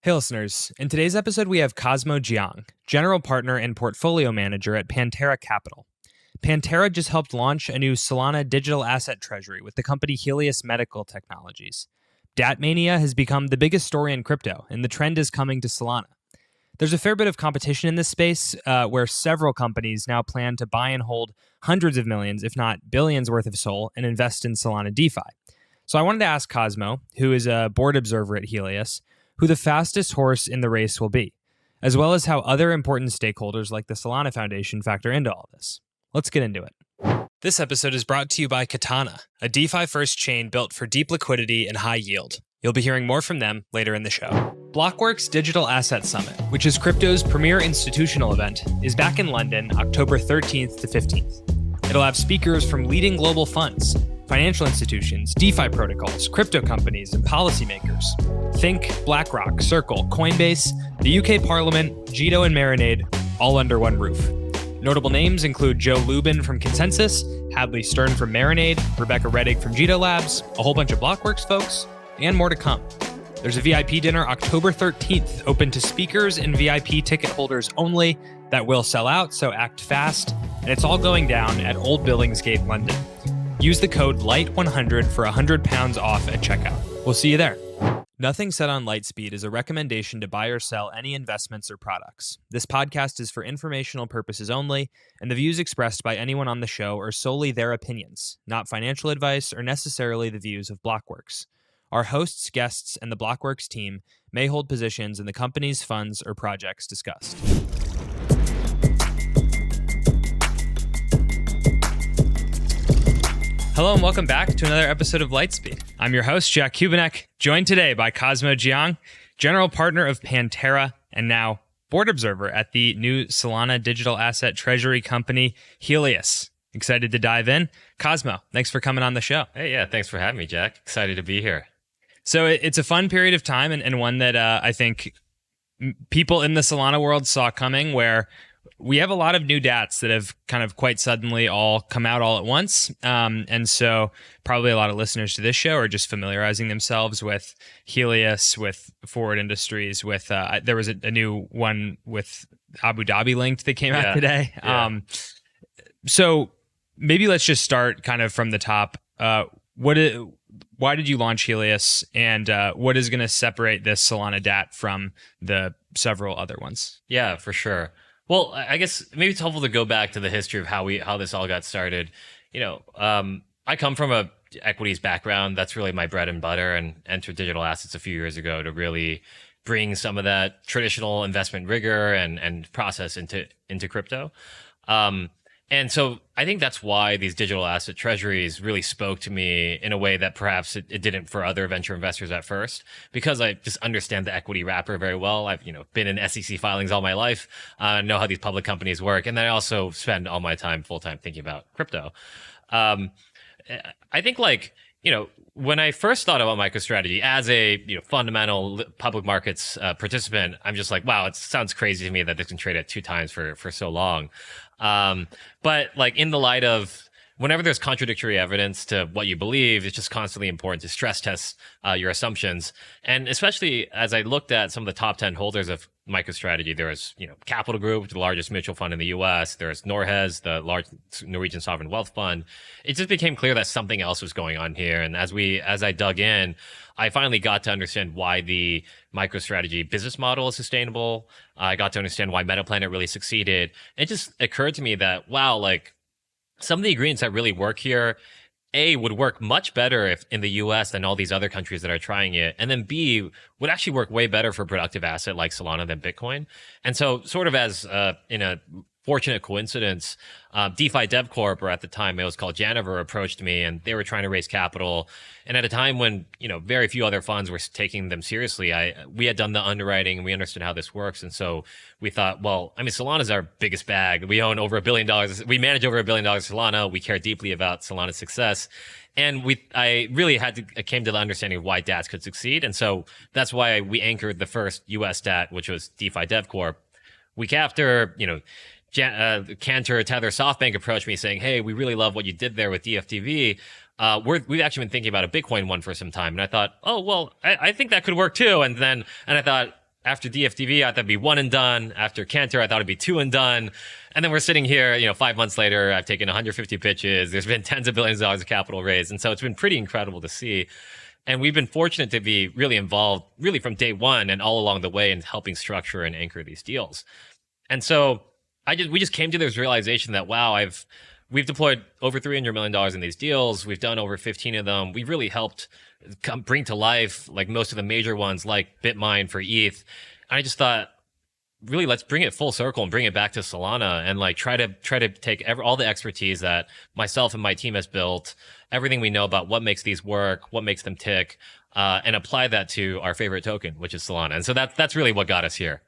Hey listeners, in today's episode we have Cosmo Jiang, General Partner and Portfolio Manager at Pantera Capital. Pantera just helped launch a new Solana digital asset treasury with the company Helius Medical Technologies. DAT mania has become the biggest story in crypto, and the trend is coming to Solana. There's a fair bit of competition in this space, where several companies now plan to buy and hold hundreds of millions, if not billions worth of SOL, and invest in Solana DeFi. So I wanted to ask Cosmo, who is a board observer at Helius, who the fastest horse in the race will be, as well as how other important stakeholders like the Solana Foundation factor into all this. Let's get into it. This episode is brought to you by Katana, a DeFi-first chain built for deep liquidity and high yield. You'll be hearing more from them later in the show. Blockworks Digital Asset Summit, which is crypto's premier institutional event, is back in London October 13th to 15th. It'll have speakers from leading global funds, financial institutions, DeFi protocols, crypto companies, and policymakers. Think BlackRock, Circle, Coinbase, the UK Parliament, Jito and Marinade, all under one roof. Notable names include Joe Lubin from Consensus, Hadley Stern from Marinade, Rebecca Reddick from Jito Labs, a whole bunch of Blockworks folks, and more to come. There's a VIP dinner October 13th, open to speakers and VIP ticket holders only. That will sell out, so act fast. And it's all going down at Old Billingsgate, London. Use the code LIGHT100 for £100 off at checkout. We'll see you there. Nothing said on Lightspeed is a recommendation to buy or sell any investments or products. This podcast is for informational purposes only, and the views expressed by anyone on the show are solely their opinions, not financial advice or necessarily the views of Blockworks. Our hosts, guests, and the Blockworks team may hold positions in the companies, funds, or projects discussed. Hello and welcome back to another episode of Lightspeed. I'm your host, Jack Kubanek, joined today by Cosmo Jiang, General Partner of Pantera, and now Board Observer at the new Solana digital asset treasury company, Helius. Excited to dive in. Cosmo, thanks for coming on the show. Hey, yeah, thanks for having me, Jack. Excited to be here. So it's a fun period of time and one that I think people in the Solana world saw coming, where we have a lot of new DATs that have kind of quite suddenly all come out all at once. And so probably a lot of listeners to this show are just familiarizing themselves with Helius, with Forward Industries, with there was a new one with Abu Dhabi linked that came out today. Yeah. So maybe let's just start kind of from the top. Why did you launch Helius, and what is going to separate this Solana DAT from the several other ones? Yeah, for sure. Well, I guess maybe it's helpful to go back to the history of how this all got started. You know, I come from a equities background. That's really my bread and butter, and entered digital assets a few years ago to really bring some of that traditional investment rigor and process into crypto. And so I think that's why these digital asset treasuries really spoke to me in a way that perhaps it didn't for other venture investors at first, because I just understand the equity wrapper very well. I've, been in SEC filings all my life, know how these public companies work. And then I also spend all my time full-time thinking about crypto. I think when I first thought about MicroStrategy as a fundamental public markets participant, I'm just like, wow, it sounds crazy to me that this can trade at 2 times for so long. But in the light of whenever there's contradictory evidence to what you believe, it's just constantly important to stress test your assumptions. And especially as I looked at some of the top 10 holders of MicroStrategy, there was Capital Group, the largest mutual fund in the US. There's Norges, the large Norwegian sovereign wealth fund. It just became clear that something else was going on here. And as I dug in, I finally got to understand why the MicroStrategy business model is sustainable. I got to understand why MetaPlanet really succeeded. It just occurred to me that, wow, some of the ingredients that really work here, A, would work much better if in the US than all these other countries that are trying it. And then B, would actually work way better for a productive asset like Solana than Bitcoin. And so sort of as in a fortunate coincidence, DeFi Dev Corp, or at the time it was called Janiver, approached me, and they were trying to raise capital. And at a time when very few other funds were taking them seriously, we had done the underwriting and we understood how this works. And so we thought, well, Solana's our biggest bag. We own over $1 billion. We manage over $1 billion Solana. We care deeply about Solana's success. And I really came to the understanding of why DATs could succeed. And so that's why we anchored the first US DAT, which was DeFi Dev Corp. Week after, Cantor, Tether, SoftBank approached me saying, hey, we really love what you did there with DFDV. We've actually been thinking about a Bitcoin one for some time. And I thought, oh, well, I think that could work too. And I thought, after DFDV, I thought it'd be one and done. After Cantor, I thought it'd be two and done. And then we're sitting here, 5 months later, I've taken 150 pitches. There's been tens of billions of dollars of capital raised. And so it's been pretty incredible to see. And we've been fortunate to be really involved really from day one and all along the way in helping structure and anchor these deals. And so we just came to this realization that, wow, we've deployed over $300 million in these deals. We've done over 15 of them. We've really helped bring to life like most of the major ones like BitMine for ETH. And I just thought, really, let's bring it full circle and bring it back to Solana and like try to take all the expertise that myself and my team has built, everything we know about what makes these work, what makes them tick, and apply that to our favorite token, which is Solana. And so that's really what got us here.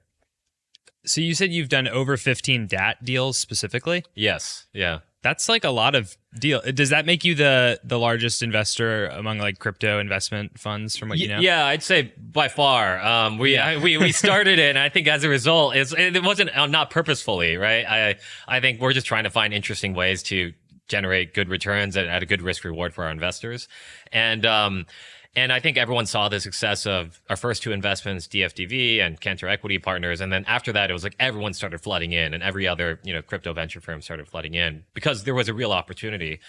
So you said you've done over 15 DAT deals specifically? Yes. Yeah. That's like a lot of deal. Does that make you the largest investor among like crypto investment funds from what you know? Yeah, I'd say by far. We started it, and I think as a result, it wasn't not purposefully, right? I think we're just trying to find interesting ways to generate good returns at a good risk reward for our investors, and I think everyone saw the success of our first two investments, DFDV and Cantor Equity Partners. And then after that, it was like everyone started flooding in and every other, crypto venture firm started flooding in because there was a real opportunity.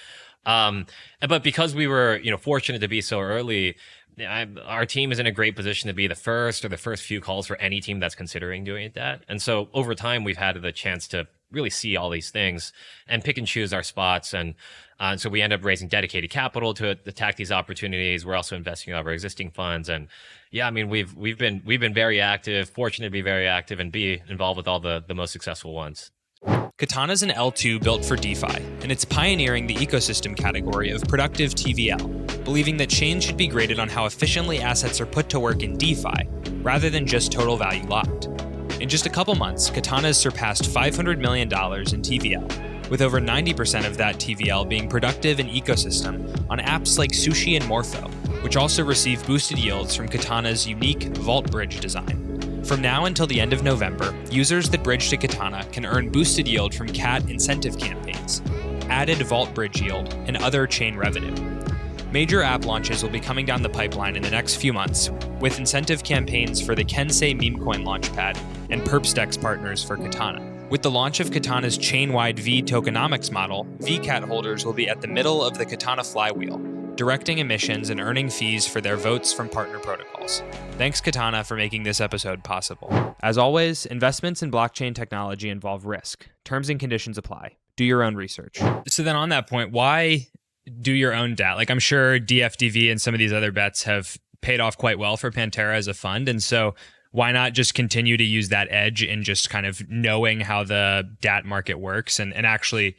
But because we were, fortunate to be so early, our team is in a great position to be the first or the first few calls for any team that's considering doing that. And so over time, we've had the chance to really see all these things and pick and choose our spots. And so we end up raising dedicated capital to attack these opportunities. We're also investing in our existing funds. And yeah, I mean, we've been very active, fortunate to be very active and be involved with all the most successful ones. Katana is an L2 built for DeFi, and it's pioneering the ecosystem category of productive TVL, believing that chains should be graded on how efficiently assets are put to work in DeFi, rather than just total value locked. In just a couple months, Katana has surpassed $500 million in TVL, with over 90% of that TVL being productive in ecosystem on apps like Sushi and Morpho, which also receive boosted yields from Katana's unique Vault Bridge design. From now until the end of November, users that bridge to Katana can earn boosted yield from CAT incentive campaigns, added Vault Bridge yield, and other chain revenue. Major app launches will be coming down the pipeline in the next few months, with incentive campaigns for the Kensei Memecoin Launchpad and Perpstex partners for Katana. With the launch of Katana's chain-wide V tokenomics model, VCAT holders will be at the middle of the Katana flywheel, directing emissions and earning fees for their votes from partner protocols. Thanks, Katana, for making this episode possible. As always, investments in blockchain technology involve risk. Terms and conditions apply. Do your own research. So then on that point, why do your own DAT? Like, I'm sure DFDV and some of these other bets have paid off quite well for Pantera as a fund. And so why not just continue to use that edge in just kind of knowing how the DAT market works and actually,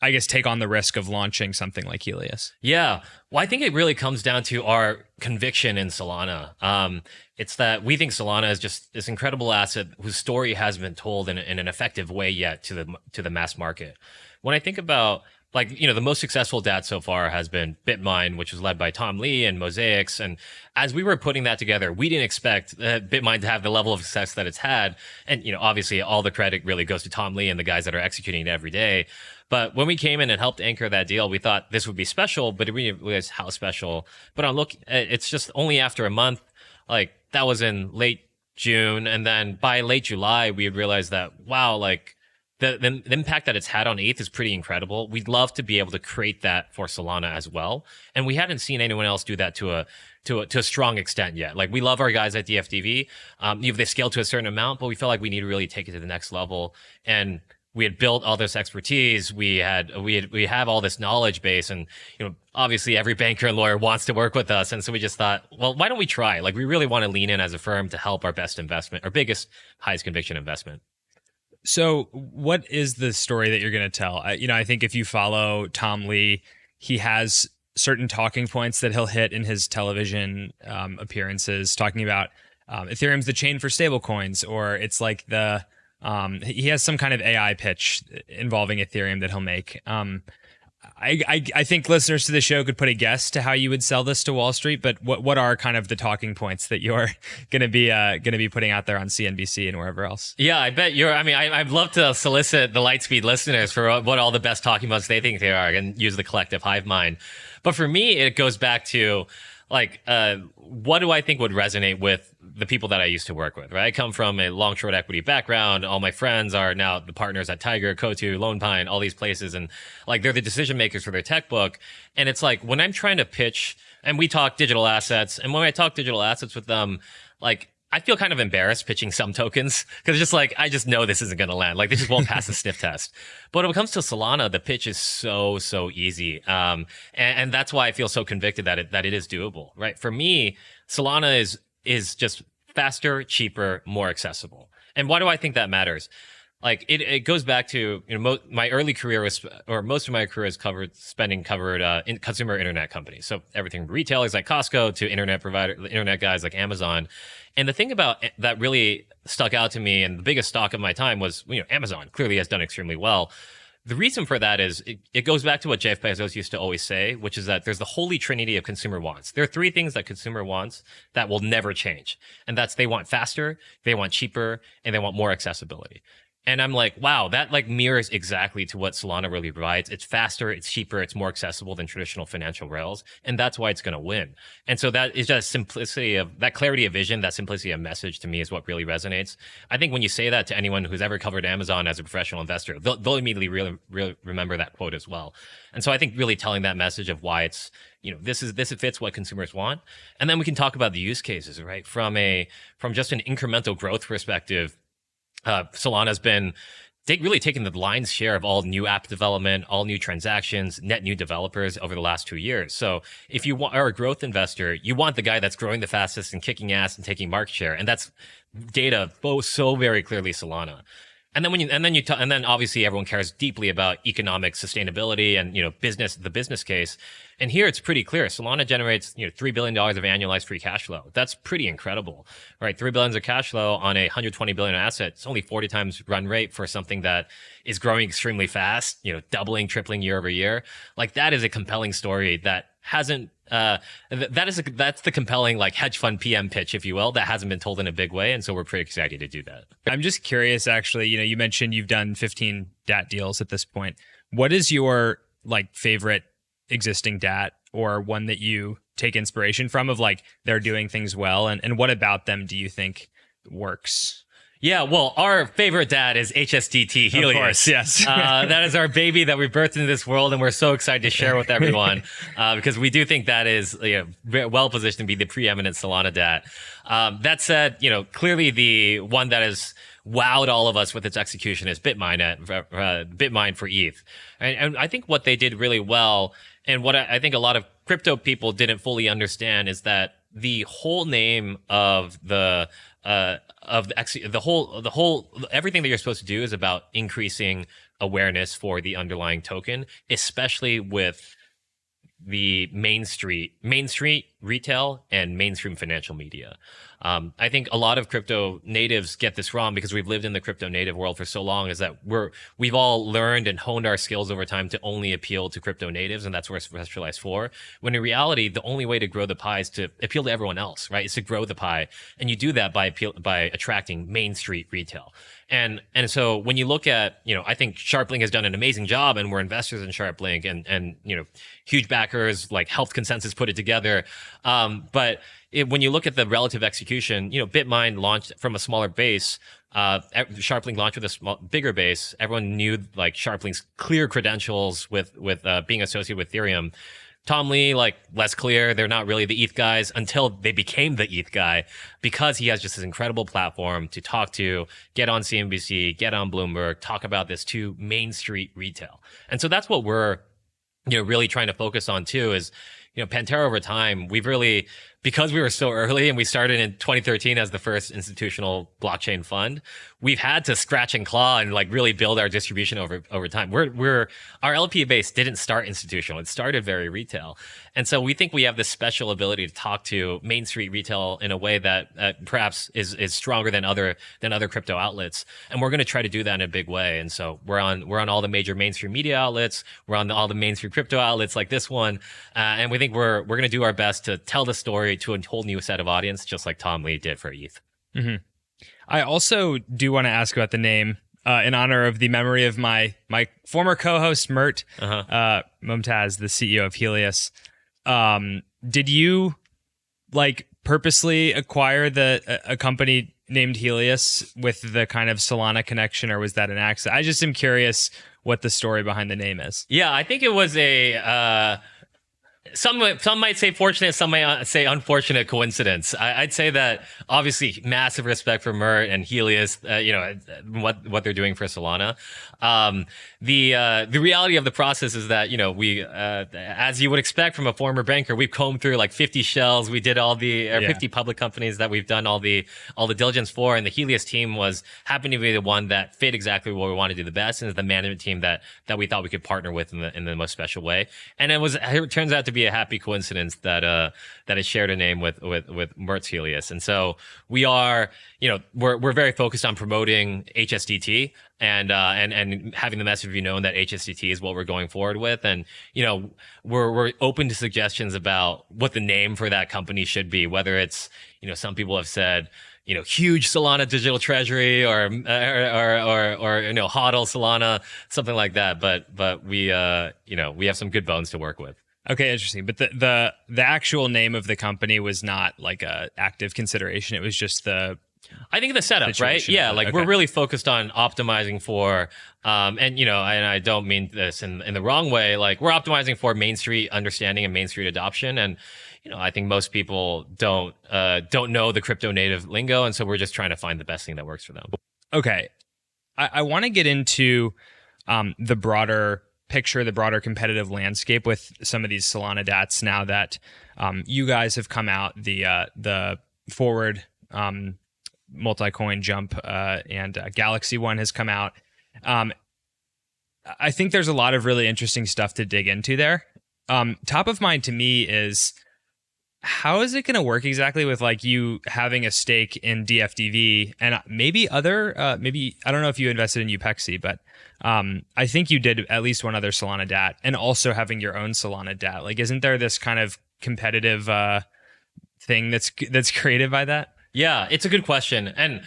I guess take on the risk of launching something like Helius? Yeah. Well, I think it really comes down to our conviction in Solana. It's that we think Solana is just this incredible asset whose story hasn't been told in an effective way yet to the mass market. When I think about the most successful DAT so far has been BitMine, which was led by Tom Lee and Mosaics. And as we were putting that together, we didn't expect BitMine to have the level of success that it's had. And, obviously all the credit really goes to Tom Lee and the guys that are executing it every day. But when we came in and helped anchor that deal, we thought this would be special, but we didn't realize how special. But it's just only after a month, that was in late June. And then by late July, we had realized that, wow, the impact that it's had on ETH is pretty incredible. We'd love to be able to create that for Solana as well. And we hadn't seen anyone else do that to a strong extent yet. We love our guys at DFDV. They scaled to a certain amount, but we felt like we need to really take it to the next level. And we had built all this expertise. We have all this knowledge base, and obviously every banker and lawyer wants to work with us. And so we just thought, well, why don't we try? We really want to lean in as a firm to help our best investment, our biggest, highest conviction investment. So what is the story that you're going to tell? I think if you follow Tom Lee, he has certain talking points that he'll hit in his television appearances, talking about Ethereum's the chain for stablecoins, or it's like he has some kind of AI pitch involving Ethereum that he'll make. I think listeners to the show could put a guess to how you would sell this to Wall Street, but what are kind of the talking points that you're going to be putting out there on CNBC and wherever else? Yeah, I bet I'd love to solicit the Lightspeed listeners for what all the best talking points they think they are and use the collective hive mind. But for me, it goes back to like, what do I think would resonate with the people that I used to work with, right? I come from a long short equity background. All my friends are now the partners at Tiger, Coatue, Lone Pine, all these places. And like, they're the decision makers for their tech book. And it's like, when I'm trying to pitch, and we talk digital assets, and when I talk digital assets with them, like, I feel kind of embarrassed pitching some tokens because it's just like, I just know this isn't going to land. Like, this just won't pass the sniff test. But when it comes to Solana, the pitch is so easy. And that's why I feel so convicted that it is doable, right? For me, Solana is just faster, cheaper, more accessible. And why do I think that matters? Like, it goes back to, my early career was, or most of my career is covered in consumer internet companies. So everything from retailers like Costco to internet guys like Amazon. And the thing about that really stuck out to me, and the biggest stock of my time was, Amazon clearly has done extremely well. The reason for that is it goes back to what Jeff Bezos used to always say, which is that there's the holy trinity of consumer wants. There are three things that consumer wants that will never change. And that's, they want faster, they want cheaper, and they want more accessibility. And I'm like, wow, that like mirrors exactly to what Solana really provides. It's faster, it's cheaper, it's more accessible than traditional financial rails. And that's why it's going to win. And so that is just simplicity of that clarity of vision, that simplicity of message to me is what really resonates. I think when you say that to anyone who's ever covered Amazon as a professional investor, they'll immediately really remember that quote as well. And so I think really telling that message of why it's, this fits what consumers want. And then we can talk about the use cases, right? From just an incremental growth perspective, Solana's been really taking the lion's share of all new app development, all new transactions, net new developers over the last 2 years. So if you are a growth investor, you want the guy that's growing the fastest and kicking ass and taking market share. And that's data both so very clearly Solana. And then obviously everyone cares deeply about economic sustainability and, the business case. And here it's pretty clear. Solana generates, $3 billion of annualized free cash flow. That's pretty incredible, right? $3 billion of cash flow on a $120 billion asset. It's only 40 times run rate for something that is growing extremely fast, doubling, tripling year over year. Like, that is a compelling story that hasn't, that's the compelling like hedge fund PM pitch, if you will, that hasn't been told in a big way. And so we're pretty excited to do that. I'm just curious, actually, you mentioned you've done 15 DAT deals at this point. What is your like favorite existing DAT, or one that you take inspiration from of like they're doing things well, and what about them do you think works? Yeah, well, our favorite DAT is HSDT Helius. Of course, yes. That is our baby that we birthed into this world, and we're so excited to share with everyone because we do think that is well positioned to be the preeminent Solana DAT. That said, clearly the one that has wowed all of us with its execution is Bitmine for ETH. And I think what they did really well, and what I think a lot of crypto people didn't fully understand, is that the whole name of everything that you're supposed to do is about increasing awareness for the underlying token, especially with the main street retail and mainstream financial media. I think a lot of crypto natives get this wrong because we've lived in the crypto native world for so long, is that we've all learned and honed our skills over time to only appeal to crypto natives, and that's what we're specialized for. When in reality, the only way to grow the pie is to appeal to everyone else, right? Is to grow the pie. And you do that by attracting main street retail. And so when you look at, I think Sharplink has done an amazing job, and we're investors in Sharplink, and huge backers like Health Consensus put it together. But when you look at the relative execution, Bitmine launched from a smaller base. Sharplink launched with a bigger base. Everyone knew like Sharplink's clear credentials with being associated with Ethereum. Tom Lee, like, less clear. They're not really the ETH guys until they became the ETH guy, because he has just this incredible platform to talk to, get on CNBC, get on Bloomberg, talk about this to Main Street retail. And so that's what we're, really trying to focus on too, is, Pantera over time, we've really, because we were so early and we started in 2013 as the first institutional blockchain fund, we've had to scratch and claw and like really build our distribution over time. Our LP base didn't start institutional. It started very retail. And so we think we have this special ability to talk to Main Street retail in a way that perhaps is stronger than other crypto outlets. And we're going to try to do that in a big way. And so we're on all the major mainstream media outlets. We're on all the mainstream crypto outlets like this one. And we think we're going to do our best to tell the story to a whole new set of audience, just like Tom Lee did for ETH. Mm-hmm. I also do want to ask about the name in honor of the memory of my former co-host Mert Mumtaz, the CEO of Helius. Did you like purposely acquire a company named Helius with the kind of Solana connection, or was that an accident? I just am curious what the story behind the name is. Yeah, I think it was a some might say fortunate, some might say unfortunate coincidence. I'd say that obviously massive respect for Mert and Helius, what they're doing for Solana. The reality of the process is that we as you would expect from a former banker, we've combed through like 50 shells. We did all the 50 public companies that we've done all the diligence for, and the Helius team happened to be the one that fit exactly what we want to do the best, and is the management team that we thought we could partner with in the most special way. And it turns out to be a happy coincidence that it shared a name with Mertz Helius. And so we are, we're very focused on promoting HSDT and having the message be known that HSDT is what we're going forward with. And, we're open to suggestions about what the name for that company should be, whether it's, some people have said, huge Solana digital treasury or hodl Solana, something like that. But we have some good bones to work with. Okay, interesting. But the actual name of the company was not like a active consideration. It was just I think the setup, right? Yeah, like we're really focused on optimizing for, and I don't mean this in the wrong way. Like we're optimizing for Main Street understanding and Main Street adoption, and I think most people don't know the crypto native lingo, and so we're just trying to find the best thing that works for them. Okay, I want to get into the broader picture, the broader competitive landscape with some of these Solana DATs now that you guys have come out, the forward multi-coin jump and Galaxy one has come out. I think there's a lot of really interesting stuff to dig into there. Top of mind to me is, how is it going to work exactly with like you having a stake in DFDV and maybe I don't know if you invested in Upexi, but I think you did at least one other Solana DAT, and also having your own Solana DAT. Like, isn't there this kind of competitive thing that's created by that? Yeah, it's a good question. And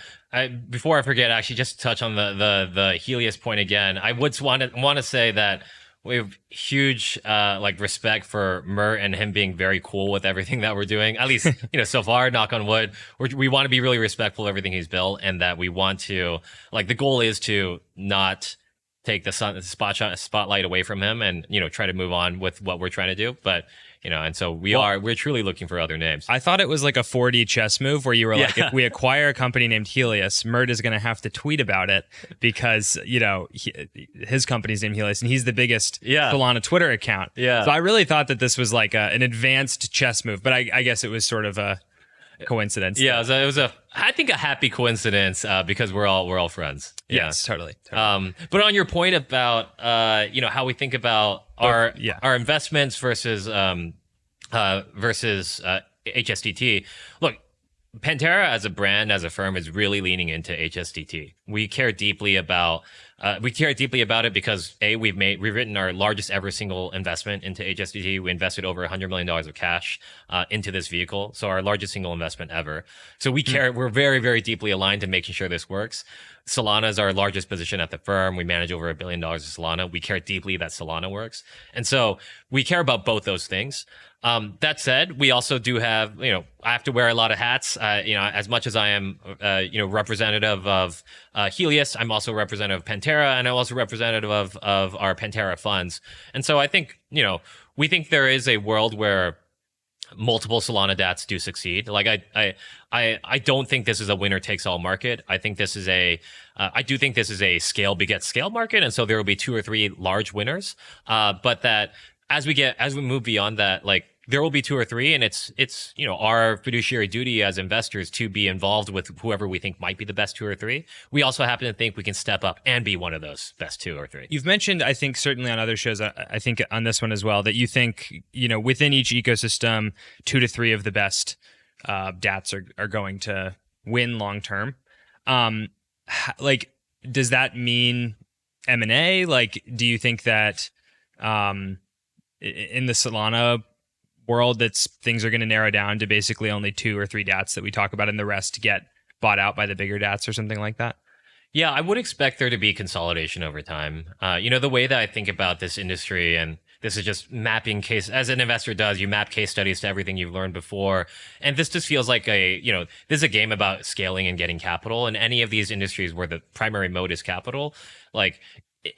before I forget, actually, just to touch on the Helius point again, I would want to say that we have huge respect for Mert and him being very cool with everything that we're doing. At least, so far, knock on wood, we want to be really respectful of everything he's built, and that we want to, the goal is to not take the spotlight away from him and, try to move on with what we're trying to do. But, and so we're truly looking for other names. I thought it was like a 4D chess move where you were like, if we acquire a company named Helius, Mert is going to have to tweet about it because, his company's named Helius and he's the biggest Solana Twitter account. Yeah. So I really thought that this was like an advanced chess move, but I guess it was sort of a coincidence. Yeah, it was I think a happy coincidence because we're all friends. Yeah. Yes, totally. But on your point about how we think about our investments versus HSDT. Look, Pantera as a brand, as a firm, is really leaning into HSDT. We care deeply about it because we've written our largest ever single investment into HSDT. We invested over $100 million of cash into this vehicle, so our largest single investment ever. So we care. We're very, very deeply aligned to making sure this works. Solana is our largest position at the firm. We manage over $1 billion of Solana. We care deeply that Solana works, and so we care about both those things. That said, we also do have, I have to wear a lot of hats. As much as I am, representative of Helius, I'm also representative of Pantera, and I'm also representative of our Pantera funds. And so I think, we think there is a world where multiple Solana DATs do succeed. Like I don't think this is a winner takes all market. I think this is I do think this is a scale begets scale market, and so there will be 2 or 3 large winners. But that as we move beyond that, there will be 2 or 3, and it's our fiduciary duty as investors to be involved with whoever we think might be the best 2 or 3. We also happen to think we can step up and be one of those best 2 or 3. You've mentioned, I think, certainly on other shows, I think on this one as well, that you think, within each ecosystem, 2 to 3 of the best DATs are going to win long term. Does that mean M&A? Do you think that in the Solana world things are going to narrow down to basically only 2 or 3 DATs that we talk about, and the rest get bought out by the bigger DATs or something like that? Yeah, I would expect there to be consolidation over time. The way that I think about this industry, and This is just mapping case, as an investor does, you map case studies to everything you've learned before. And this just feels like this is a game about scaling and getting capital. And any of these industries where the primary mode is capital, like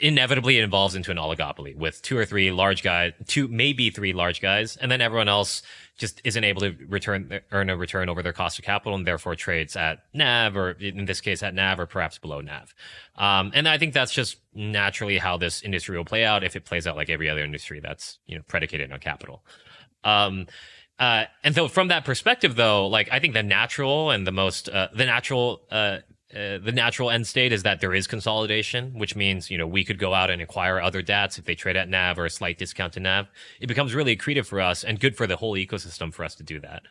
inevitably it evolves into an oligopoly with two or three large guys, two, maybe three large guys. And then everyone else just isn't able to earn a return over their cost of capital, and therefore trades at NAV, or in this case at NAV, or perhaps below NAV. And I think that's just naturally how this industry will play out if it plays out like every other industry that's predicated on capital. And so from that perspective, though, like I think the natural and the natural end state is that there is consolidation, which means, we could go out and acquire other DATs if they trade at NAV or a slight discount to NAV. It becomes really accretive for us and good for the whole ecosystem for us to do that.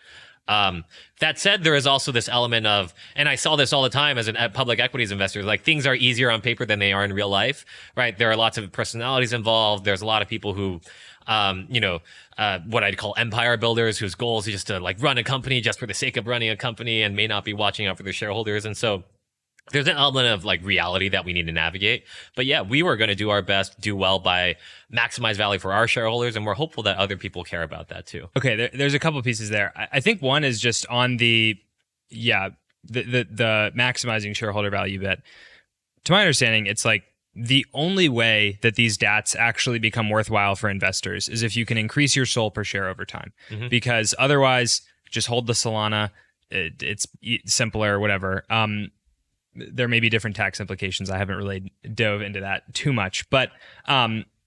That said, there is also this element of, and I saw this all the time as a public equities investor, like things are easier on paper than they are in real life, right? There are lots of personalities involved. There's a lot of people who, what I'd call empire builders, whose goal is just to like run a company just for the sake of running a company and may not be watching out for their shareholders. And so there's an element of like reality that we need to navigate. But yeah, we were going to do our best, do well by maximize value for our shareholders. And we're hopeful that other people care about that too. Okay, there's a couple pieces there. I think one is just on the maximizing shareholder value bit. To my understanding, it's like the only way that these DATs actually become worthwhile for investors is if you can increase your SOL per share over time. Mm-hmm. Because otherwise, just hold the Solana. It's simpler, whatever. There may be different tax implications. I haven't really dove into that too much, but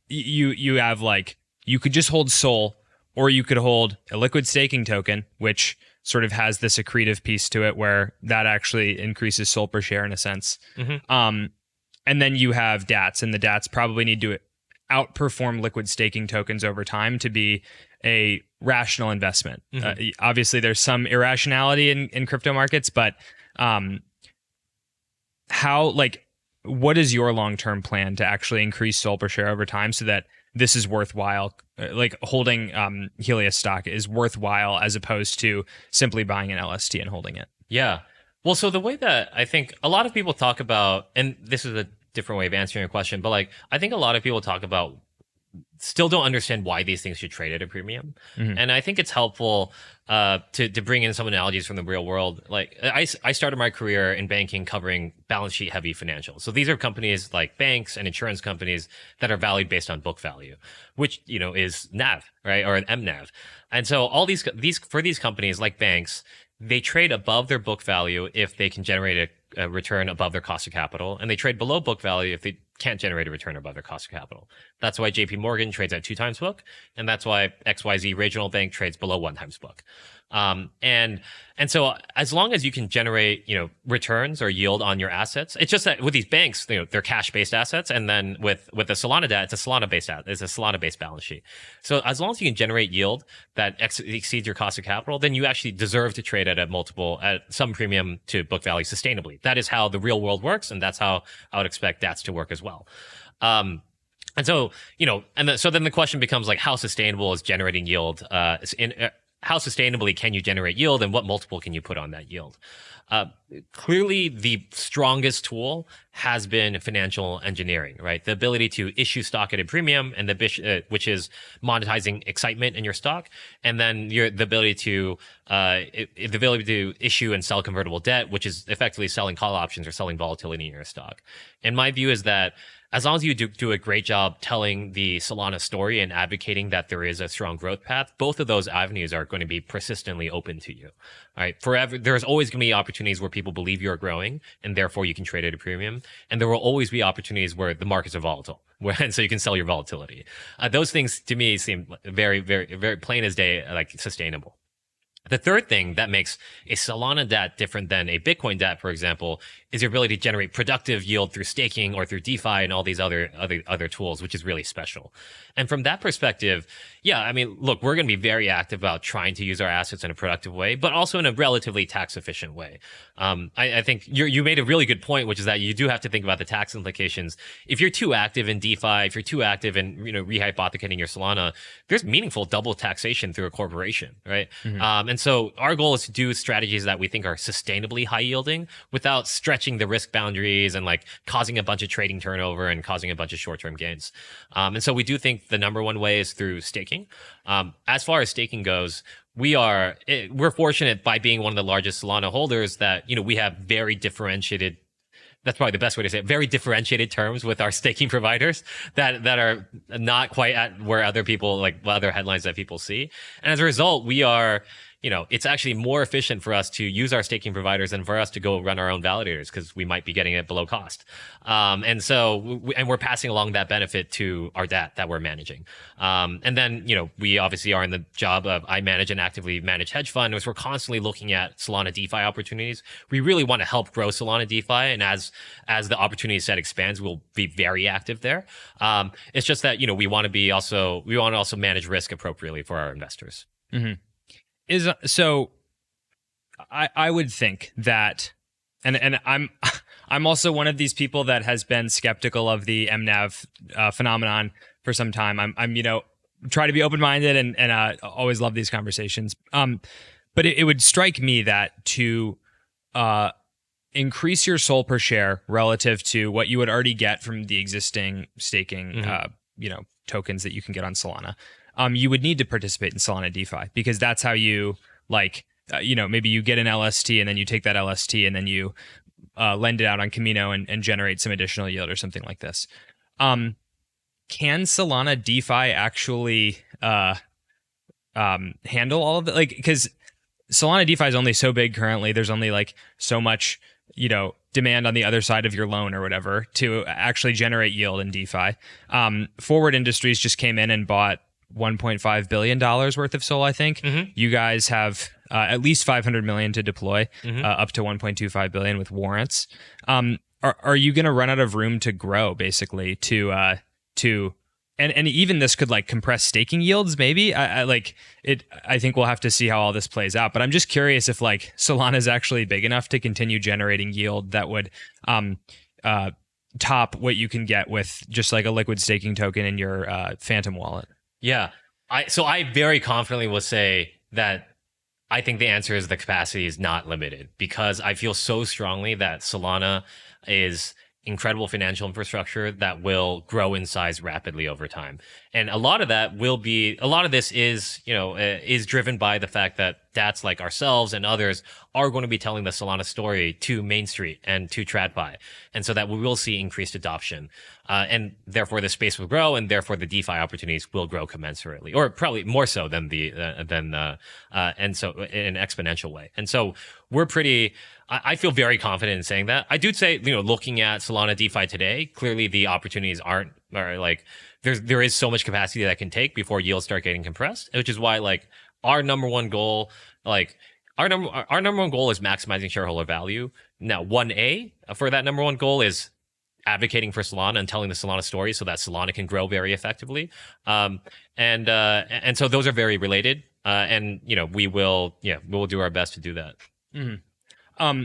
you have like, you could just hold SOL, or you could hold a liquid staking token, which sort of has this accretive piece to it where that actually increases SOL per share in a sense. Mm-hmm. And then you have DATs, and the DATs probably need to outperform liquid staking tokens over time to be a rational investment. Mm-hmm. Obviously, there's some irrationality in crypto markets, but what is your long-term plan to actually increase SOL per share over time so that this is worthwhile, like holding Helius stock is worthwhile as opposed to simply buying an LST and holding it? Yeah. Well, so the way that I think a lot of people talk about, and this is a different way of answering your question, but like I think a lot of people talk about still don't understand why these things should trade at a premium. Mm-hmm. And I think it's helpful to bring in some analogies from the real world. Like I started my career in banking covering balance sheet heavy financials. So these are companies like banks and insurance companies that are valued based on book value, which, is NAV, right? Or an MNAV. And so all these for these companies like banks, they trade above their book value if they can generate a return above their cost of capital, and they trade below book value if they can't generate a return above their cost of capital. That's why JP Morgan trades at 2 times book, and that's why XYZ regional bank trades below 1 times book. And so as long as you can generate, returns or yield on your assets, it's just that with these banks, they're cash-based assets. And then with the Solana DAT, it's a Solana-based balance sheet. So as long as you can generate yield that exceeds your cost of capital, then you actually deserve to trade at at some premium to book value sustainably. That is how the real world works. And that's how I would expect DATs to work as well. And so, so then the question becomes like, how sustainable is generating yield how sustainably can you generate yield, and what multiple can you put on that yield? Clearly, the strongest tool has been financial engineering, right? The ability to issue stock at a premium, and which is monetizing excitement in your stock, and then the ability to issue and sell convertible debt, which is effectively selling call options or selling volatility in your stock. And my view is that as long as you do a great job telling the Solana story and advocating that there is a strong growth path, both of those avenues are going to be persistently open to you. All right, forever. There's always going to be opportunities where people believe you're growing, and therefore you can trade at a premium. And there will always be opportunities where the markets are volatile, and so you can sell your volatility. Those things to me seem very, very, very plain as day, like sustainable. The third thing that makes a Solana DAT different than a Bitcoin DAT, for example, is your ability to generate productive yield through staking or through DeFi and all these other tools, which is really special. And from that perspective, yeah, I mean, look, we're going to be very active about trying to use our assets in a productive way, but also in a relatively tax efficient way. I think you made a really good point, which is that you do have to think about the tax implications. If you're too active in DeFi, if you're too active in rehypothecating your Solana, there's meaningful double taxation through a corporation, right? Mm-hmm. And so our goal is to do strategies that we think are sustainably high yielding without stretching the risk boundaries and like causing a bunch of trading turnover and causing a bunch of short-term gains. And so we do think the number one way is through staking. As far as staking goes, we're fortunate by being one of the largest Solana holders that, we have very differentiated, that's probably the best way to say it, very differentiated terms with our staking providers that are not quite at where other people, like other headlines that people see. And as a result, we are, it's actually more efficient for us to use our staking providers than for us to go run our own validators because we might be getting it below cost. And we're passing along that benefit to our DAT that we're managing. And then, we obviously are in the job of, I manage an actively managed hedge fund, which we're constantly looking at Solana DeFi opportunities. We really want to help grow Solana DeFi. And as the opportunity set expands, we'll be very active there. It's just that, we want to also manage risk appropriately for our investors. Mm-hmm. So I would think that, and I'm also one of these people that has been skeptical of the MNAV phenomenon for some time. I'm try to be open-minded and always love these conversations. But it would strike me that to increase your SOL per share relative to what you would already get from the existing staking, tokens that you can get on Solana, you would need to participate in Solana DeFi because that's how you maybe you get an LST and then you take that LST and then you lend it out on Camino and generate some additional yield or something like this. Can Solana DeFi actually handle all of it? Because Solana DeFi is only so big currently. There's only so much, demand on the other side of your loan or whatever to actually generate yield in DeFi. Forward Industries just came in and bought $1.5 billion worth of SOL, I think. Mm-hmm. You guys have at least $500 million to deploy, up to $1.25 billion with warrants. Are you going to run out of room to grow, basically, and even this could compress staking yields, maybe? I think we'll have to see how all this plays out. But I'm just curious if Solana is actually big enough to continue generating yield that would top what you can get with just a liquid staking token in your Phantom wallet. Yeah. I very confidently will say that I think the answer is the capacity is not limited because I feel so strongly that Solana is incredible financial infrastructure that will grow in size rapidly over time. And a lot of this is driven by the fact that DATs like ourselves and others are going to be telling the Solana story to Main Street and to TradFi. And so that we will see increased adoption. And therefore the space will grow and therefore the DeFi opportunities will grow commensurately, or probably more so than and so in an exponential way. And so I feel very confident in saying that. I do say, looking at Solana DeFi today, clearly the opportunities there is so much capacity that can take before yields start getting compressed, which is why our number one goal, our number one goal is maximizing shareholder value. Now, 1A for that number one goal is advocating for Solana and telling the Solana story so that Solana can grow very effectively. And so those are very related. We will do our best to do that. Mm-hmm.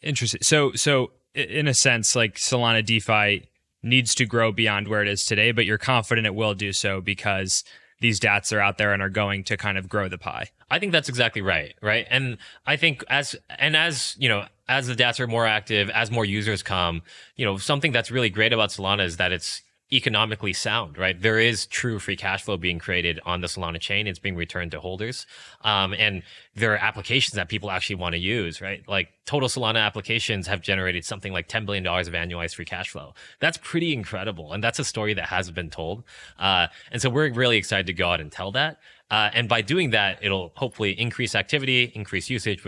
Interesting. So in a sense, Solana DeFi needs to grow beyond where it is today, but you're confident it will do so because these DATs are out there and are going to kind of grow the pie. I think that's exactly right. And I think as the DATs are more active, as more users come, something that's really great about Solana is that it's economically sound, right? There is true free cash flow being created on the Solana chain. It's being returned to holders. And there are applications that people actually want to use, right? Total Solana applications have generated something like $10 billion of annualized free cash flow. That's pretty incredible. And that's a story that hasn't been told. And so we're really excited to go out and tell that. And by doing that, it'll hopefully increase activity, increase usage,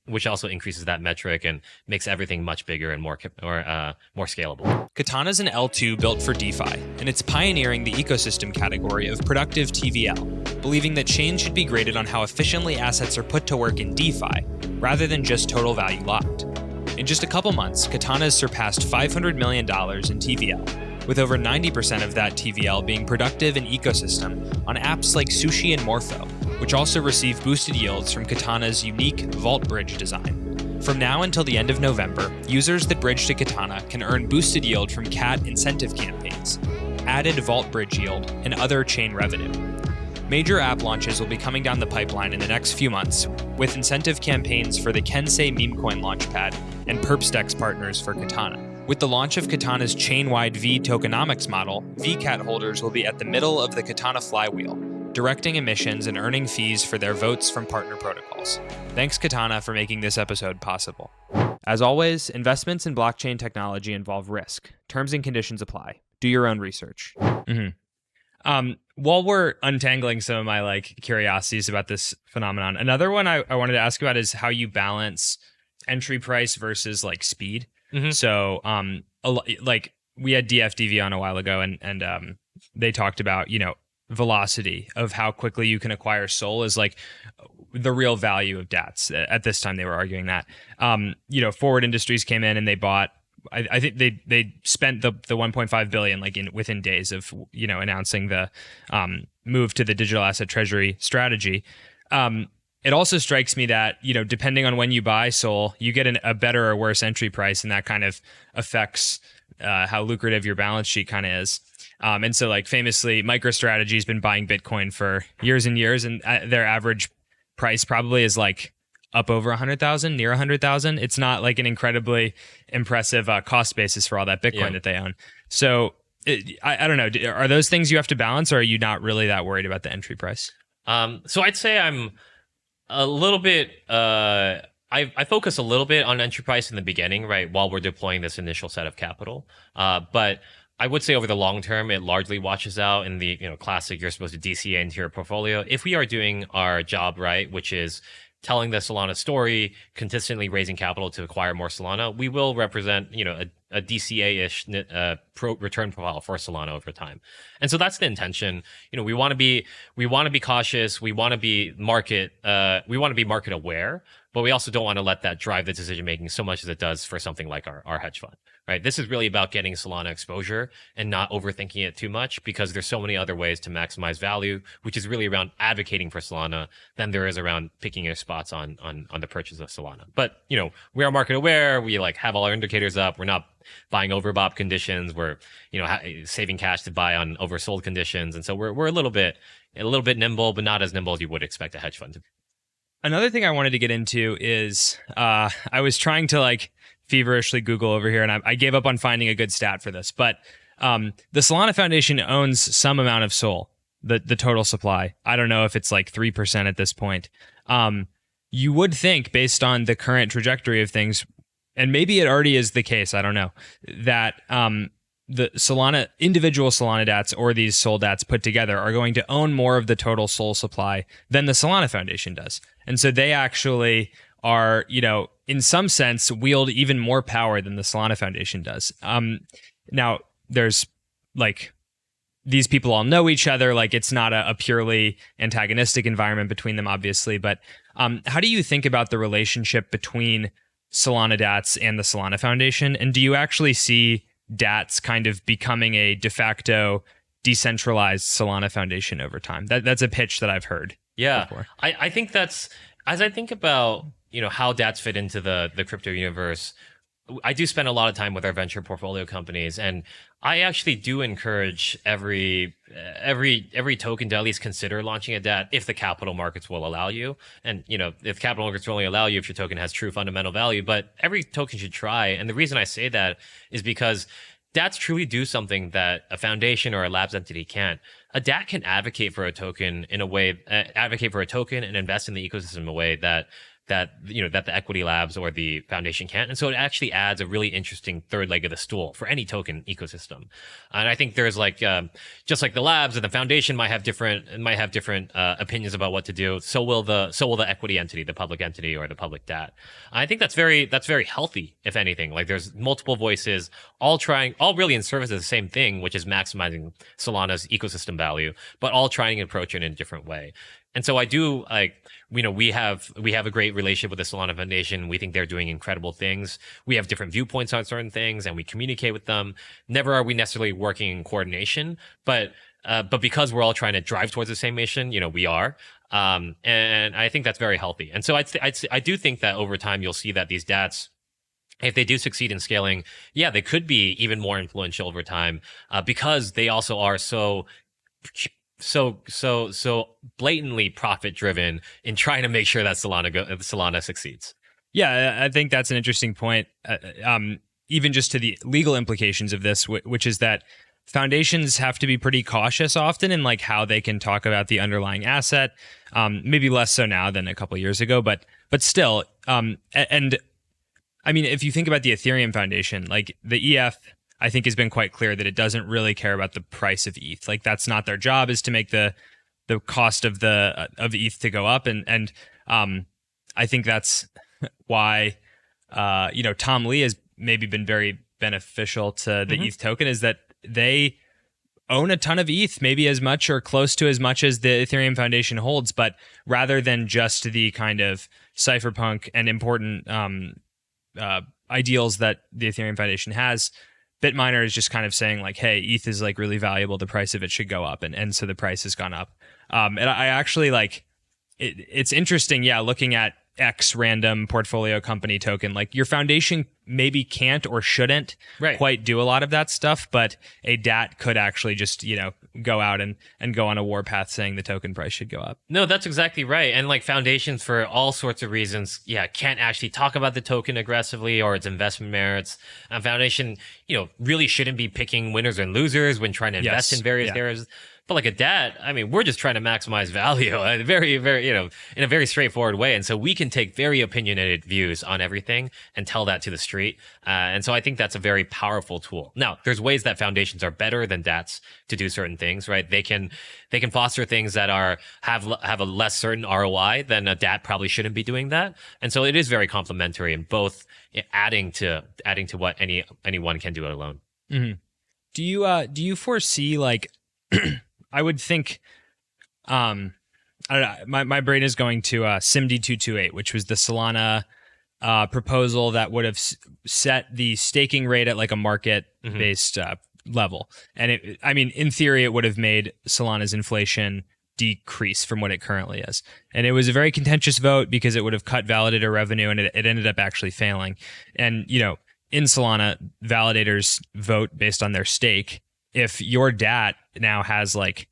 which also increases that metric and makes everything much bigger and more scalable. Katana is an L2 built for DeFi, and it's pioneering the ecosystem category of productive TVL, believing that change should be graded on how efficiently assets are put to work in DeFi, rather than just total value locked. In just a couple months, Katana has surpassed $500 million in TVL, with over 90% of that TVL being productive in ecosystem on apps like Sushi and Morpho, which also receive boosted yields from Katana's unique Vault Bridge design. From now until the end of November, users that bridge to Katana can earn boosted yield from CAT incentive campaigns, added Vault Bridge yield, and other chain revenue. Major app launches will be coming down the pipeline in the next few months, with incentive campaigns for the Kensei Memecoin Launchpad and Perpstex partners for Katana. With the launch of Katana's chain-wide V tokenomics model, VCAT holders will be at the middle of the Katana flywheel, directing emissions and earning fees for their votes from partner protocols. Thanks, Katana, for making this episode possible. As always, investments in blockchain technology involve risk. Terms and conditions apply. Do your own research. While we're untangling some of my curiosities about this phenomenon, another one I wanted to ask about is how you balance entry price versus speed. So, we had DFDV on a while ago, and they talked about velocity of how quickly you can acquire SOL is the real value of DATs. At this time, they were arguing that. Forward Industries came in and they bought. I think they spent the 1.5 billion within days of announcing the move to the digital asset treasury strategy. It also strikes me that, depending on when you buy SOL, you get a better or worse entry price, and that kind of affects how lucrative your balance sheet kind of is. And so, famously, MicroStrategy has been buying Bitcoin for years and years, and their average price probably is up over 100,000, near 100,000. It's not an incredibly impressive cost basis for all that Bitcoin that they own. So I don't know. Are those things you have to balance, or are you not really that worried about the entry price? So I'd say I'm a little bit, I focus a little bit on entry price in the beginning, right, while we're deploying this initial set of capital. But I would say over the long term, it largely washes out in the classic, you're supposed to DCA into your portfolio. If we are doing our job right, which is telling the Solana story, consistently raising capital to acquire more Solana, we will represent, a DCA-ish return profile for Solana over time. And so that's the intention. We want to be cautious. We want to be market aware, but we also don't want to let that drive the decision making so much as it does for something like our hedge fund. Right. This is really about getting Solana exposure and not overthinking it too much, because there's so many other ways to maximize value, which is really around advocating for Solana than there is around picking your spots on the purchase of Solana. But, we are market aware. We have all our indicators up. We're not buying overbought conditions. We're, saving cash to buy on oversold conditions. And so we're a little bit nimble, but not as nimble as you would expect a hedge fund to be. Another thing I wanted to get into is I was trying to feverishly Google over here, and I gave up on finding a good stat for this, but the Solana Foundation owns some amount of SOL, the total supply. I don't know if it's 3% at this point. You would think, based on the current trajectory of things, and maybe it already is the case, I don't know, that the individual Solana DATs or these SOL DATs put together are going to own more of the total SOL supply than the Solana Foundation does. And so they actually are, in some sense, wield even more power than the Solana Foundation does. Now, there's these people all know each other. It's not a purely antagonistic environment between them, obviously. But how do you think about the relationship between Solana DATs and the Solana Foundation? And do you actually see DATs kind of becoming a de facto decentralized Solana Foundation over time? That's a pitch that I've heard. Yeah, before. I think that's, as I think about how DATs fit into the crypto universe, I do spend a lot of time with our venture portfolio companies, and I actually do encourage every token to at least consider launching a DAT if the capital markets will allow you. And if capital markets will only allow you if your token has true fundamental value, but every token should try. And the reason I say that is because DATs truly do something that a foundation or a labs entity can't. A DAT can advocate for a token and invest in the ecosystem in a way that the equity labs or the foundation can't. And so it actually adds a really interesting third leg of the stool for any token ecosystem. And I think there's just like the labs and the foundation might have different opinions about what to do. So will the equity entity, the public entity, or the public DAT. I think that's very healthy, if anything. There's multiple voices, all really in service of the same thing, which is maximizing Solana's ecosystem value, but all trying to approach it in a different way. And so I do we have a great relationship with the Solana Foundation. We think they're doing incredible things. We have different viewpoints on certain things, and we communicate with them. Never are we necessarily working in coordination, but because we're all trying to drive towards the same mission, we are. And I think that's very healthy. And so I do think that over time you'll see that these DATs, if they do succeed in scaling, they could be even more influential over time, because they also are so so blatantly profit driven in trying to make sure that Solana succeeds. Yeah, I think that's an interesting point. Even just to the legal implications of this, which is that foundations have to be pretty cautious often in like how they can talk about the underlying asset. Maybe less so now than a couple of years ago, but still. And I mean, if you think about the Ethereum Foundation, like the EF, I think has been quite clear that it doesn't really care about the price of ETH. Like that's not their job, is to make the cost of ETH to go up, and I think that's why Tom Lee has maybe been very beneficial to the ETH token, is that they own a ton of ETH, maybe as much or close to as much as the Ethereum Foundation holds, but rather than just the kind of cypherpunk and important ideals that the Ethereum Foundation has, Bitminer is just kind of saying like, hey, ETH is like really valuable, the price of it should go up, and so the price has gone up. And I actually like it's interesting, looking at X random portfolio company token, like your foundation maybe can't or shouldn't quite do a lot of that stuff, but a DAT could actually just go out and go on a warpath saying the token price should go up. No, that's exactly right. And like foundations, for all sorts of reasons, can't actually talk about the token aggressively or its investment merits. A foundation really shouldn't be picking winners and losers when trying to invest in various areas. But like a DAT, I mean, we're just trying to maximize value very, very, in a very straightforward way. And so we can take very opinionated views on everything and tell that to the street. And so I think that's a very powerful tool. Now, there's ways that foundations are better than DATs to do certain things, right? They can foster things that have a less certain ROI than a DAT probably shouldn't be doing that. And so it is very complementary and both adding to what anyone can do alone. Mm-hmm. Do you foresee like I would think, I don't know, my brain is going to SIMD 228, which was the Solana proposal that would have set the staking rate at like a market-based level. And in theory, it would have made Solana's inflation decrease from what it currently is. And it was a very contentious vote because it would have cut validator revenue, and it ended up actually failing. And, in Solana, validators vote based on their stake. If your DAT now has like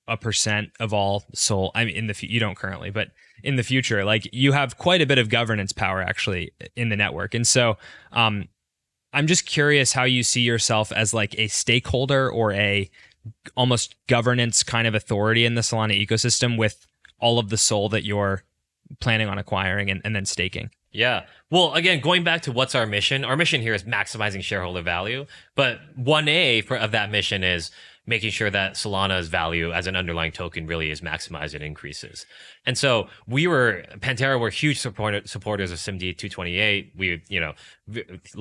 1% of all SOL, you don't currently, but in the future, like you have quite a bit of governance power actually in the network. And so I'm just curious how you see yourself as like a stakeholder or a almost governance kind of authority in the Solana ecosystem with all of the SOL that you're planning on acquiring and then staking. Yeah. Well, again, going back to what's our mission here is maximizing shareholder value. But 1A of that mission is making sure that Solana's value as an underlying token really is maximized and increases. And so Pantera were huge supporters of SIMD 228. We,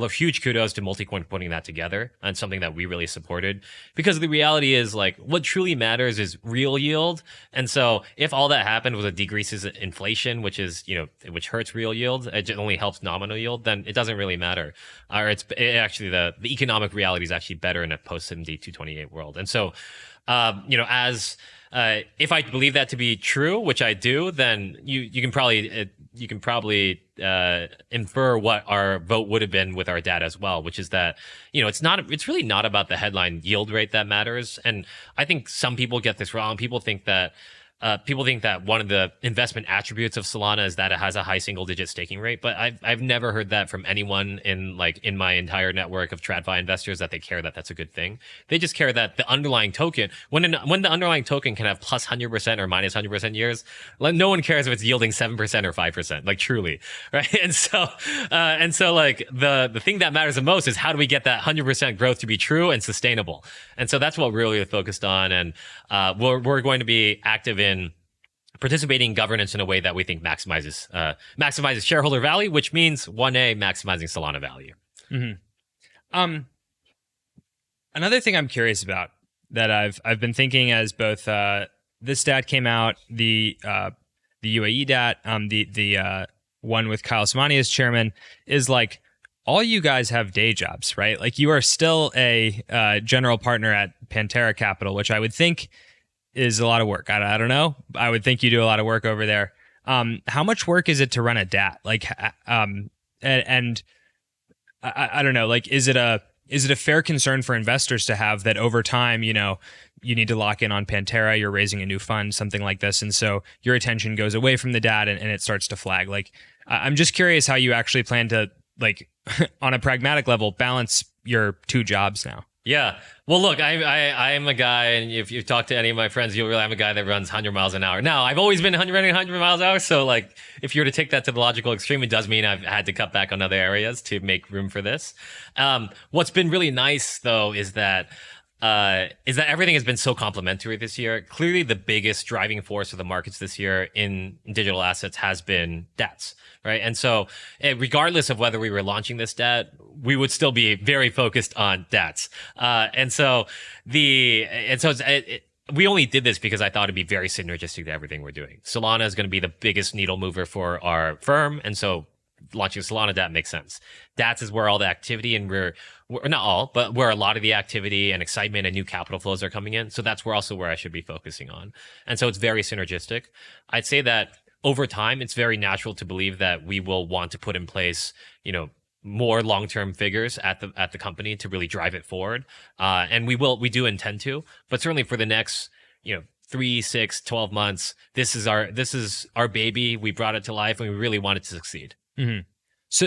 huge kudos to Multicoin putting that together and something that we really supported, because the reality is like what truly matters is real yield. And so if all that happened was it decreases inflation, which which hurts real yield, it only helps nominal yield, then it doesn't really matter. Or actually the economic reality is actually better in a post SIMD 228 world. And so, if I believe that to be true, which I do, then you can probably infer what our vote would have been with our DAT as well, which is that it's really not about the headline yield rate that matters. And I think some people get this wrong. People think that one of the investment attributes of Solana is that it has a high single-digit staking rate, but I've never heard that from anyone in my entire network of TradFi investors that they care that that's a good thing. They just care that the underlying token, when the underlying token can have plus 100% or minus 100% years, like no one cares if it's yielding 7% or 5%, like truly, right? And so like the thing that matters the most is how do we get that 100% growth to be true and sustainable? And so that's what we're really focused on, and we're going to be active in participating in governance in a way that we think maximizes shareholder value, which means 1A maximizing Solana value. Mm-hmm. Another thing I'm curious about that I've been thinking as both this DAT came out, the UAE DAT, the one with Kyle Samani as chairman, is like all you guys have day jobs, right? Like you are still a general partner at Pantera Capital, which I would think is a lot of work. I don't know. I would think you do a lot of work over there. How much work is it to run a DAT? Like, and I don't know. Like, is it a is it a fair concern for investors to have that over time, you need to lock in on Pantera, you're raising a new fund, something like this, and so your attention goes away from the DAT and it starts to flag? Like, I'm just curious how you actually plan to, like, on a pragmatic level, balance your two jobs now. Yeah. Well, look, I'm a guy, and if you talk to any of my friends, you'll realize I'm a guy that runs 100 miles an hour. Now, I've always been running 100 miles an hour, so like, if you were to take that to the logical extreme, it does mean I've had to cut back on other areas to make room for this. What's been really nice, though, is that everything has been so complementary this year. Clearly, the biggest driving force of the markets this year in digital assets has been DATs, right? And so, regardless of whether we were launching this DAT, we would still be very focused on DATs. We only did this because I thought it'd be very synergistic to everything we're doing. Solana is going to be the biggest needle mover for our firm, and so launching Solana DAT makes sense. DATs is where all the activity, and we're not all, but where a lot of the activity and excitement and new capital flows are coming in. So that's where I should be focusing on. And so it's very synergistic. I'd say that over time, it's very natural to believe that we will want to put in place, more long-term figures at the company to really drive it forward. And we do intend to, but certainly for the next, 3, 6, 12 months, this is our baby. We brought it to life and we really want it to succeed. Mm-hmm.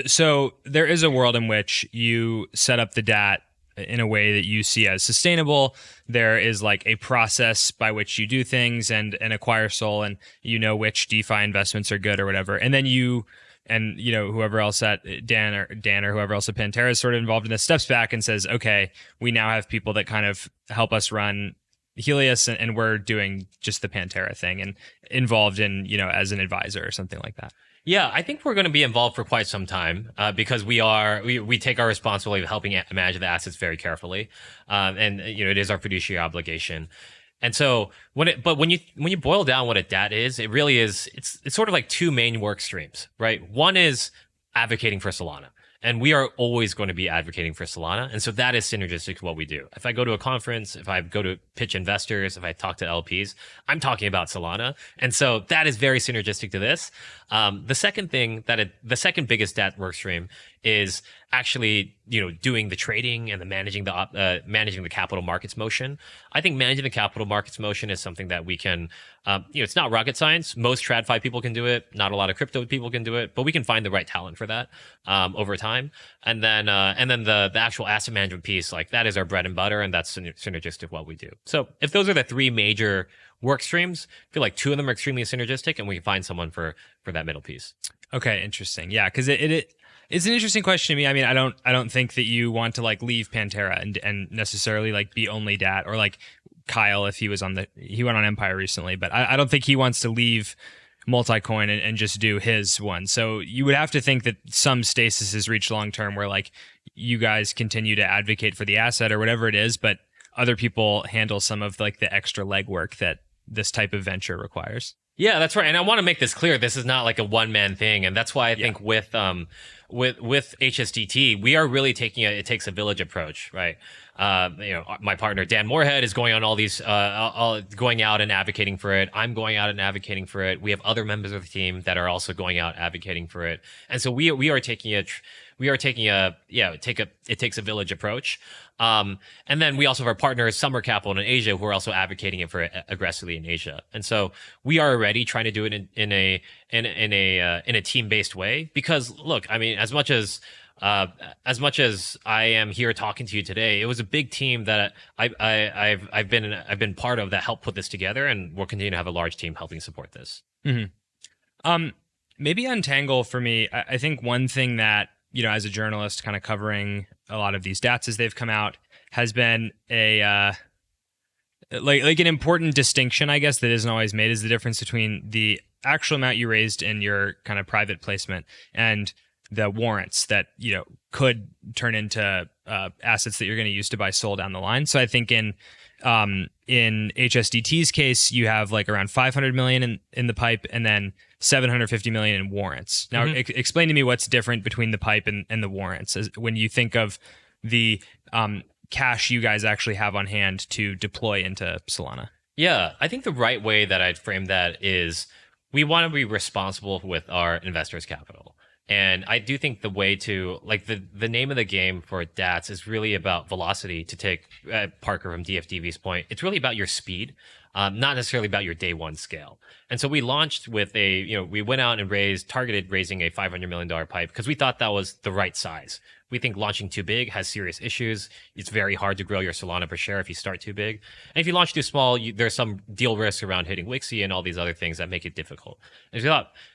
So there is a world in which you set up the DAT in a way that you see as sustainable. There is like a process by which you do things and acquire SOL, and which DeFi investments are good or whatever. And then whoever else at Dan or whoever else at Pantera is sort of involved in this steps back and says, okay, we now have people that kind of help us run Helius, and we're doing just the Pantera thing and involved in, as an advisor or something like that. Yeah, I think we're going to be involved for quite some time because we take our responsibility of helping manage the assets very carefully, and it is our fiduciary obligation. And so when you boil down what a DAT is, it really is it's sort of like two main work streams, right? One is advocating for Solana. And we are always going to be advocating for Solana. And so that is synergistic to what we do. If I go to a conference, if I go to pitch investors, if I talk to LPs, I'm talking about Solana. And so that is very synergistic to this. The second biggest DAT workstream is actually, doing the trading and the managing the capital markets motion. I think managing the capital markets motion is something that we can, it's not rocket science. Most TradFi people can do it. Not a lot of crypto people can do it, but we can find the right talent for that over time. And then the actual asset management piece, like that is our bread and butter, and that's synergistic to what we do. So if those are the three major work streams, I feel like two of them are extremely synergistic, and we can find someone for that middle piece. Okay, interesting. Yeah, because it's an interesting question to me. I mean, I don't think that you want to like leave Pantera and necessarily like be only DAT, or like Kyle, if he went on Empire recently, but I don't think he wants to leave multi-coin and just do his one. So you would have to think that some stasis is reached long term where like you guys continue to advocate for the asset or whatever it is, but other people handle some of like the extra legwork that this type of venture requires. Yeah, that's right. And I want to make this clear. This is not like a one-man thing. And that's why I think with HSDT, we are really taking it takes a village approach, right? My partner, Dan Moorhead, is going on all these, going out and advocating for it. I'm going out and advocating for it. We have other members of the team that are also going out advocating for it. And so we are taking it takes a village approach. And then we also have our partners, Summer Capital in Asia, who are also advocating it for aggressively in Asia. And so we are already trying to do it in a team-based way, because look, I mean, as much as I am here talking to you today, it was a big team that I've been part of that helped put this together, and we'll continue to have a large team helping support this. Mm-hmm. Maybe untangle for me. I think one thing that, as a journalist kind of covering a lot of these DATs as they've come out, has been a like an important distinction, I guess, that isn't always made, is the difference between the actual amount you raised in your kind of private placement and the warrants that could turn into assets that you're going to use to buy SOL down the line. So I think in HSDT's case, you have like around 500 million in the pipe, and then 750 million in warrants. Now, explain to me what's different between the pipe and the warrants when you think of the cash you guys actually have on hand to deploy into Solana. Yeah, I think the right way that I'd frame that is we want to be responsible with our investors' capital. And I do think the way to like the name of the game for DATs is really about velocity. To take Parker from DFDV's point, it's really about your speed, not necessarily about your day one scale. And so we launched with we went out and targeted raising a $500 million pipe because we thought that was the right size. We think launching too big has serious issues. It's very hard to grow your Solana per share if you start too big. And if you launch too small, there's some deal risks around hitting Wixie and all these other things that make it difficult.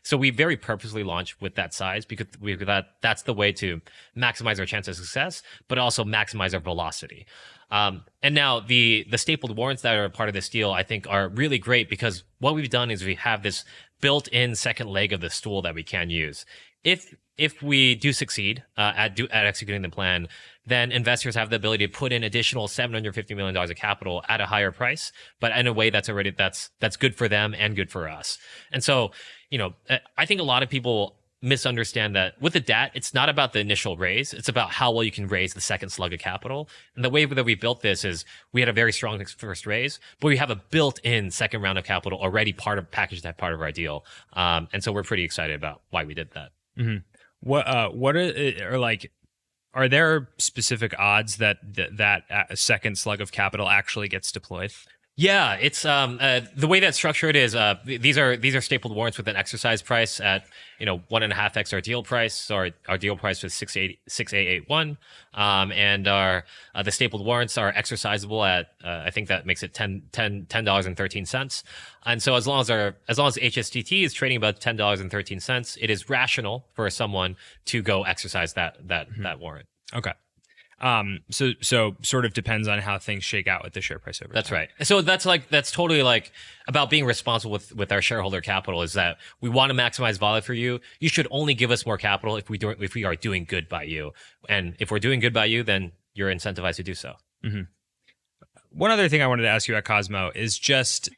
So we very purposely launched with that size because we thought that's the way to maximize our chance of success, but also maximize our velocity. And now the stapled warrants that are a part of this deal, I think, are really great because what we've done is we have this built-in second leg of the stool that we can use. If we do succeed at executing the plan, then investors have the ability to put in additional $750 million of capital at a higher price, but in a way that's good for them and good for us. And so, I think a lot of people misunderstand that with the DAT, it's not about the initial raise. It's about how well you can raise the second slug of capital. And the way that we built this is we had a very strong first raise, but we have a built-in second round of capital already packaged that part of our deal. And so we're pretty excited about why we did that. Mm-hmm. Are there specific odds that second slug of capital actually gets deployed? Yeah, it's the way that's structured is these are stapled warrants with an exercise price at 1.5x our deal price. So our deal price was 6,881, and the stapled warrants are exercisable at I think that makes it $10.13. And so as long as HSDT is trading about $10.13, it is rational for someone to go exercise that warrant. Okay. So sort of depends on how things shake out with the share price over That's time. right. So that's totally like about being responsible with our shareholder capital, is that we want to maximize value for you. You should only give us more capital if we are doing good by you. And if we're doing good by you, then you're incentivized to do so. Mm-hmm. One other thing I wanted to ask you about Cosmo is just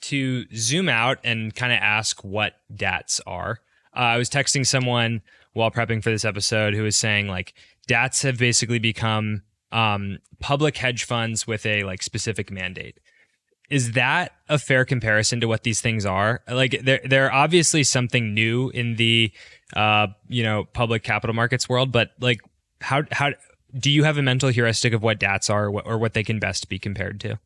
to zoom out and kind of ask what DATs are. I was texting someone while prepping for this episode who was saying like DATs have basically become public hedge funds with a specific mandate. Is that a fair comparison to what these things are? Like they're obviously something new in the public capital markets world, but like how do you have a mental heuristic of what DATs are or what they can best be compared to?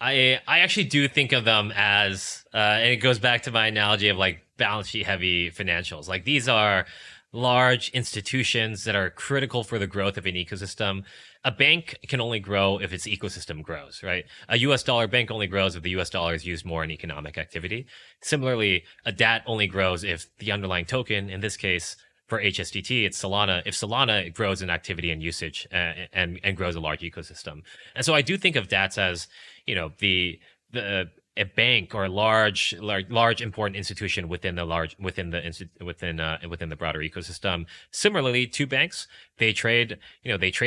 I actually do think of them as, and it goes back to my analogy of like balance sheet heavy financials. Like these are large institutions that are critical for the growth of an ecosystem. A bank can only grow if its ecosystem grows, right? A US dollar bank only grows if the US dollar is used more in economic activity. Similarly, a DAT only grows if the underlying token, in this case, for HSDT, it's Solana. If Solana grows in activity and usage and grows a large ecosystem. And so I do think of DATs as, a bank or a large important institution within the broader ecosystem. Similarly, two banks, they trade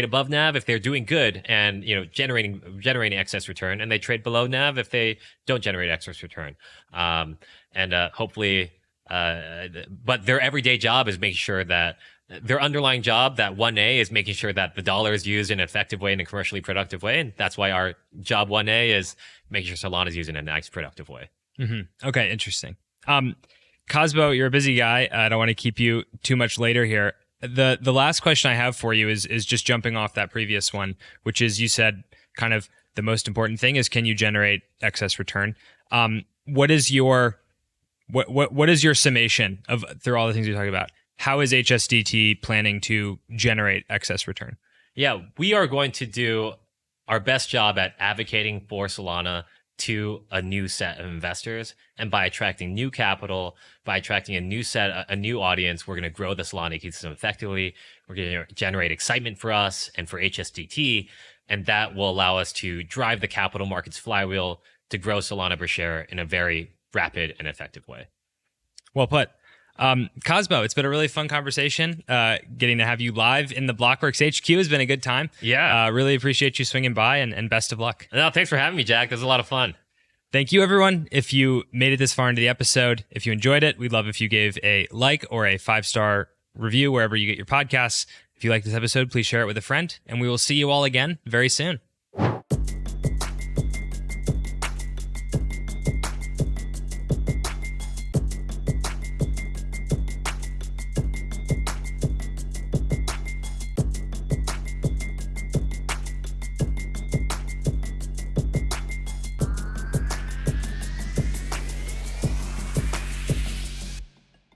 above NAV if they're doing good and generating excess return, and they trade below NAV if they don't generate excess return. Hopefully, but their everyday job is making sure that their underlying job, that 1A, is making sure that the dollar is used in an effective way, in a commercially productive way. And that's why our job 1A is making sure Solana is used in a nice, productive way. Mm-hmm. Okay, interesting. Cosmo, you're a busy guy. I don't want to keep you too much later here. The last question I have for you is just jumping off that previous one, which is you said kind of the most important thing is, can you generate excess return? What is your summation of through all the things we talked about? How is HSDT planning to generate excess return? Yeah, we are going to do our best job at advocating for Solana to a new set of investors. And by attracting new capital, by attracting a new audience, we're going to grow the Solana ecosystem effectively. We're going to generate excitement for us and for HSDT. And that will allow us to drive the capital markets flywheel to grow Solana per share in a very rapid and effective way. Well put. Cosmo, it's been a really fun conversation. Getting to have you live in the Blockworks HQ has been a good time. Yeah. Really appreciate you swinging by and best of luck. No, thanks for having me, Jack. This was a lot of fun. Thank you, everyone. If you made it this far into the episode, if you enjoyed it, we'd love if you gave a like or a 5-star review wherever you get your podcasts. If you like this episode, please share it with a friend, and we will see you all again very soon.